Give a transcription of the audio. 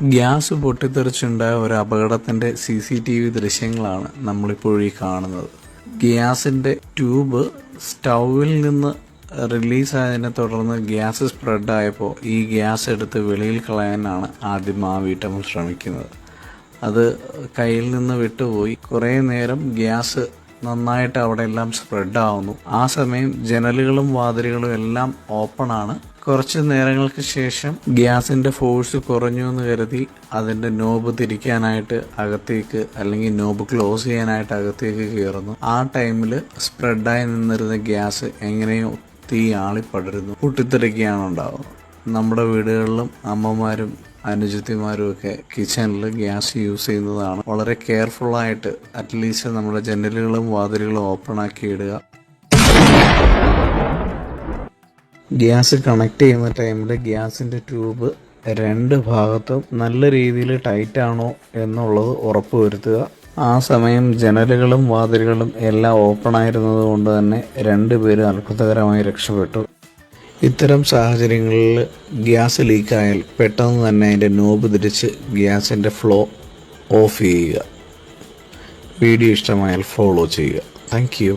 Gas പൊട്ടിത്തെറിച്ചുണ്ടായ ഒരു അപകടത്തിൻ്റെ CCTV ദൃശ്യങ്ങളാണ് നമ്മളിപ്പോൾ ഈ കാണുന്നത്. ഗ്യാസിൻ്റെ ട്യൂബ് സ്റ്റൗവിൽ നിന്ന് റിലീസായതിനെ തുടർന്ന് ഗ്യാസ് സ്പ്രെഡായപ്പോൾ ഈ ഗ്യാസ് എടുത്ത് വെളിയിൽ കളയാനാണ് ആദ്യം ആ വീട്ടമ്മ ശ്രമിക്കുന്നത്. അത് കയ്യിൽ നിന്ന് വിട്ടുപോയി. കുറേ നേരം ഗ്യാസ് നന്നായിട്ട് അവിടെ എല്ലാം സ്പ്രെഡാവുന്നു. ആ സമയം ജനലുകളും വാതിലുകളും എല്ലാം ഓപ്പണാണ്. കുറച്ച് നേരങ്ങൾക്ക് ശേഷം ഗ്യാസിൻ്റെ ഫോഴ്സ് കുറഞ്ഞു എന്ന് കരുതി അതിൻ്റെ നോബ് തിരിക്കാനായിട്ട് അകത്തേക്ക് അല്ലെങ്കിൽ നോബ് ക്ലോസ് ചെയ്യാനായിട്ട് അകത്തേക്ക് കയറുന്നു. ആ ടൈമിൽ സ്പ്രെഡായി നിന്നിരുന്ന ഗ്യാസ് എങ്ങനെയോ തീ ആളിപ്പടരുന്നു, പൊട്ടിത്തെറിക്കുകയാണ് ഉണ്ടാവുന്നത്. നമ്മുടെ വീടുകളിലും അമ്മമാരും അനുജത്തിമാരും ഒക്കെ കിച്ചണിൽ ഗ്യാസ് യൂസ് ചെയ്യുന്നതാണ്. വളരെ കെയർഫുള്ളായിട്ട് അറ്റ്ലീസ്റ്റ് നമ്മുടെ ജനലുകളും വാതിലുകളും ഓപ്പൺ ആക്കി ഇടുക. ഗ്യാസ് കണക്ട് ചെയ്യുന്ന ടൈമിൽ ഗ്യാസിൻ്റെ ട്യൂബ് രണ്ട് ഭാഗത്തും നല്ല രീതിയിൽ ടൈറ്റ് ആണോ എന്നുള്ളത് ഉറപ്പ് വരുത്തുക. ആ സമയം ജനലുകളും വാതിലുകളും എല്ലാം ഓപ്പൺ ആയിരുന്നത് കൊണ്ട് തന്നെ രണ്ടുപേരും അത്ഭുതകരമായി രക്ഷപ്പെട്ടു. ഇത്തരം സാഹചര്യങ്ങളിൽ ഗ്യാസ് ലീക്കായാൽ പെട്ടെന്ന് തന്നെ അതിൻ്റെ നോബ് തിരിച്ച് ഗ്യാസിൻ്റെ ഫ്ലോ ഓഫ് ചെയ്യുക. വീഡിയോ ഇഷ്ടമായാൽ ഫോളോ ചെയ്യുക. Thank you.